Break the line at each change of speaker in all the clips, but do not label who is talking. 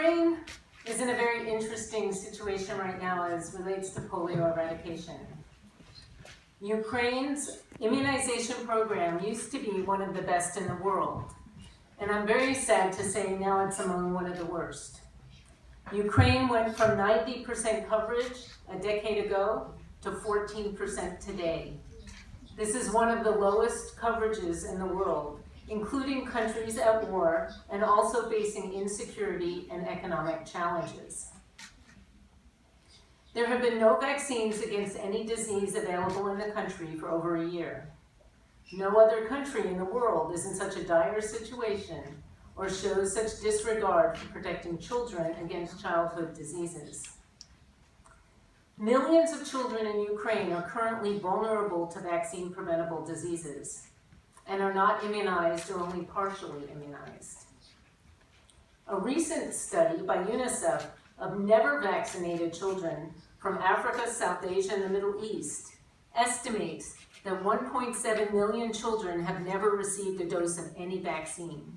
Ukraine is in a very interesting situation right now as relates to polio eradication. Ukraine's immunization program used to be one of the best in the world, and I'm very sad to say now it's among one of the worst. Ukraine went from 90% coverage a decade ago to 14% today. This is one of the lowest coverages in the world, including countries at war and also facing insecurity and economic challenges. There have been no vaccines against any disease available in the country for over a year. No other country in the world is in such a dire situation or shows such disregard for protecting children against childhood diseases. Millions of children in Ukraine are currently vulnerable to vaccine-preventable diseases and are not immunized or only partially immunized. A recent study by UNICEF of never vaccinated children from Africa, South Asia, and the Middle East estimates that 1.7 million children have never received a dose of any vaccine.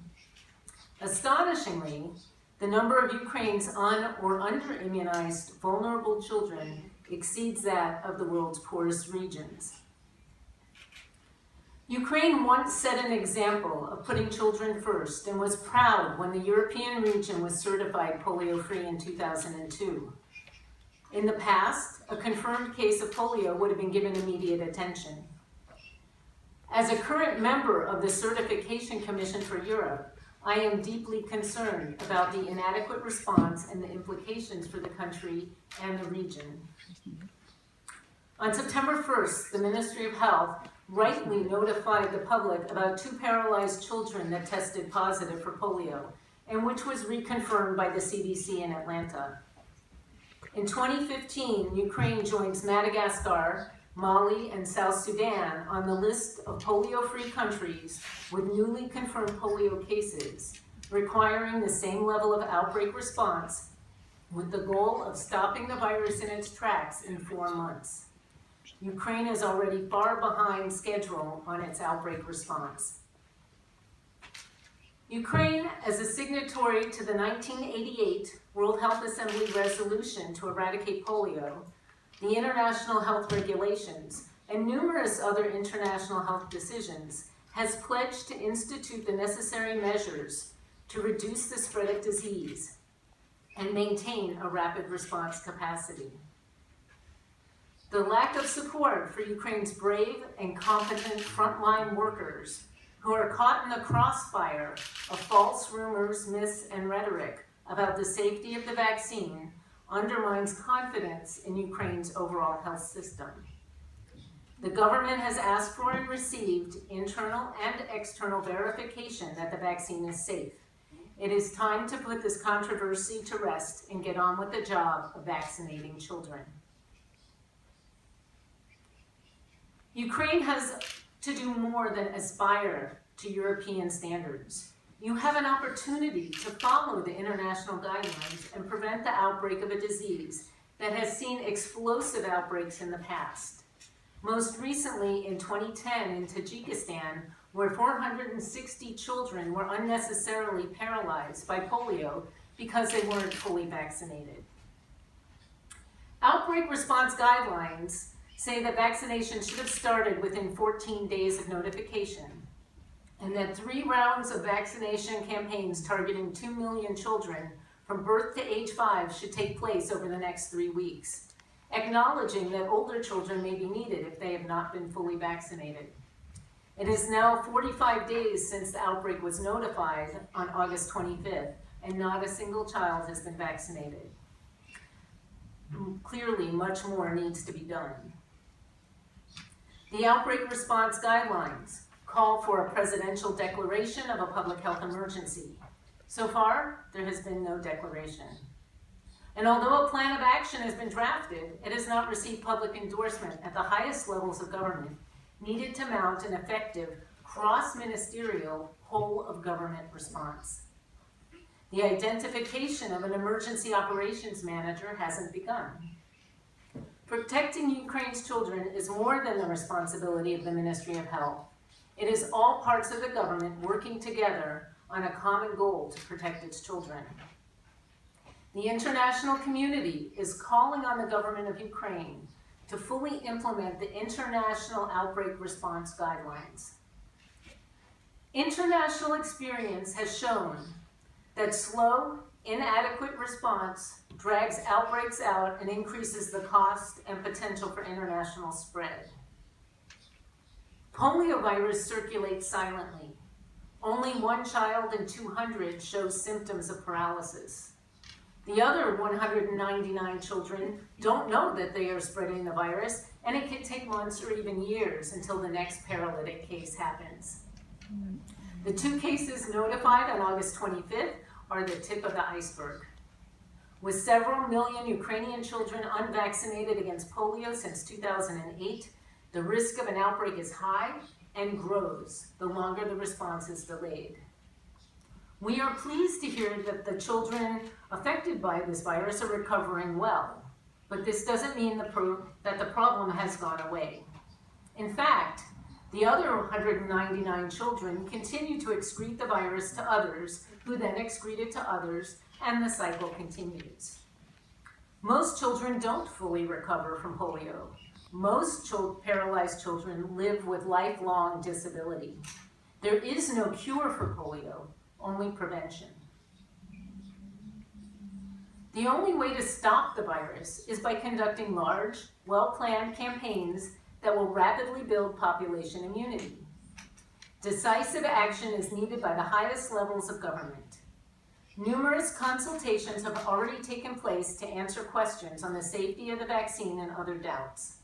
Astonishingly, the number of Ukraine's un- or under-immunized vulnerable children exceeds that of the world's poorest regions. Ukraine once set an example of putting children first and was proud when the European region was certified polio-free in 2002. In the past, a confirmed case of polio would have been given immediate attention. As a current member of the Certification Commission for Europe, I am deeply concerned about the inadequate response and the implications for the country and the region. On September 1st, the Ministry of Health rightly notified the public about 2 paralyzed children that tested positive for polio, and which was reconfirmed by the CDC in Atlanta. In 2015, Ukraine joins Madagascar, Mali, and South Sudan on the list of polio-free countries with newly confirmed polio cases, requiring the same level of outbreak response with the goal of stopping the virus in its tracks in 4 months. Ukraine is already far behind schedule on its outbreak response. Ukraine, as a signatory to the 1988 World Health Assembly resolution to eradicate polio, the international health regulations, and numerous other international health decisions, has pledged to institute the necessary measures to reduce the spread of disease and maintain a rapid response capacity. The lack of support for Ukraine's brave and competent frontline workers who are caught in the crossfire of false rumors, myths, and rhetoric about the safety of the vaccine undermines confidence in Ukraine's overall health system. The government has asked for and received internal and external verification that the vaccine is safe. It is time to put this controversy to rest and get on with the job of vaccinating children. Ukraine has to do more than aspire to European standards. You have an opportunity to follow the international guidelines and prevent the outbreak of a disease that has seen explosive outbreaks in the past. Most recently in 2010 in Tajikistan, where 460 children were unnecessarily paralyzed by polio because they weren't fully vaccinated. Outbreak response guidelines say that vaccination should have started within 14 days of notification, and that 3 rounds of vaccination campaigns targeting 2 million children from birth to age 5 should take place over the next 3 weeks, acknowledging that older children may be needed if they have not been fully vaccinated. It is now 45 days since the outbreak was notified on August 25th, and not a single child has been vaccinated. Clearly, much more needs to be done. The outbreak response guidelines call for a presidential declaration of a public health emergency. So far, there has been no declaration. And although a plan of action has been drafted, it has not received public endorsement at the highest levels of government needed to mount an effective cross-ministerial whole-of-government response. The identification of an emergency operations manager hasn't begun. Protecting Ukraine's children is more than the responsibility of the Ministry of Health. It is all parts of the government working together on a common goal to protect its children. The international community is calling on the government of Ukraine to fully implement the International Outbreak Response Guidelines. International experience has shown that slow, inadequate response drags outbreaks out and increases the cost and potential for international spread. Poliovirus circulates silently. Only 1 child in 200 shows symptoms of paralysis. The other 199 children don't know that they are spreading the virus, and it can take months or even years until the next paralytic case happens. The 2 cases notified on August 25th are the tip of the iceberg. With several million Ukrainian children unvaccinated against polio since 2008, the risk of an outbreak is high and grows the longer the response is delayed. We are pleased to hear that the children affected by this virus are recovering well, but this doesn't mean that the problem has gone away. In fact, the other 199 children continue to excrete the virus to others, who then excrete it to others, and the cycle continues. Most children don't fully recover from polio. Most paralyzed children live with lifelong disability. There is no cure for polio, only prevention. The only way to stop the virus is by conducting large, well-planned campaigns that will rapidly build population immunity. Decisive action is needed by the highest levels of government. Numerous consultations have already taken place to answer questions on the safety of the vaccine and other doubts.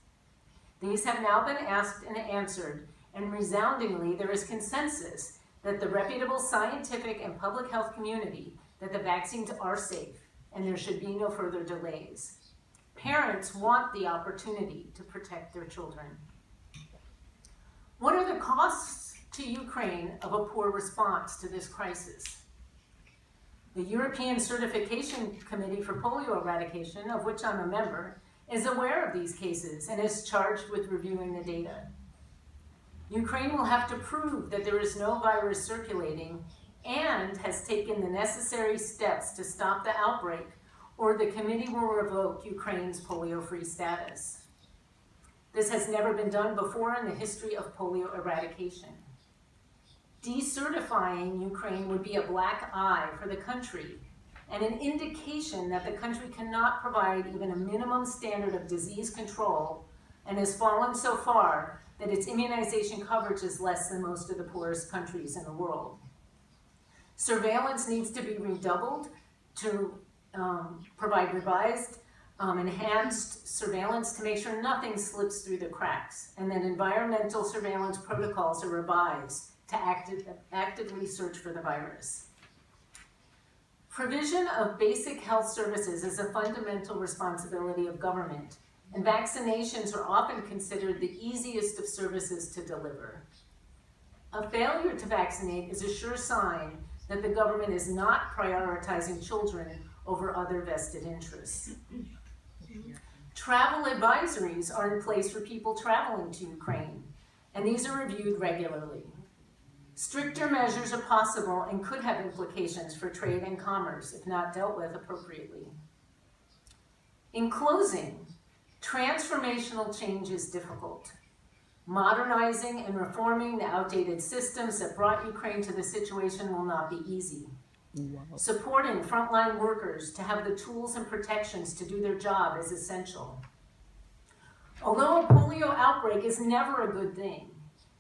These have now been asked and answered, and resoundingly there is consensus that the reputable scientific and public health community that the vaccines are safe and there should be no further delays. Parents want the opportunity to protect their children. What are the costs to Ukraine of a poor response to this crisis? The European Certification Committee for Polio Eradication, of which I'm a member, is aware of these cases and is charged with reviewing the data. Ukraine will have to prove that there is no virus circulating and has taken the necessary steps to stop the outbreak, or the committee will revoke Ukraine's polio-free status. This has never been done before in the history of polio eradication. Decertifying Ukraine would be a black eye for the country and an indication that the country cannot provide even a minimum standard of disease control and has fallen so far that its immunization coverage is less than most of the poorest countries in the world. Surveillance needs to be redoubled to provide revised, enhanced surveillance to make sure nothing slips through the cracks, and that environmental surveillance protocols are revised to actively search for the virus. Provision of basic health services is a fundamental responsibility of government, and vaccinations are often considered the easiest of services to deliver. A failure to vaccinate is a sure sign that the government is not prioritizing children over other vested interests. Travel advisories are in place for people traveling to Ukraine, and these are reviewed regularly. Stricter measures are possible and could have implications for trade and commerce if not dealt with appropriately. In closing, transformational change is difficult. Modernizing and reforming the outdated systems that brought Ukraine to the situation will not be easy. Wow. Supporting frontline workers to have the tools and protections to do their job is essential. Although a polio outbreak is never a good thing,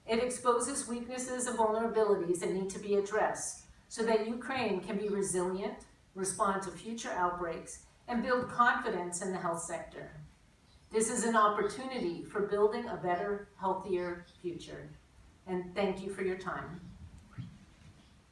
it exposes weaknesses and vulnerabilities that need to be addressed so that Ukraine can be resilient, respond to future outbreaks, and build confidence in the health sector. This is an opportunity for building a better, healthier future. And thank you for your time.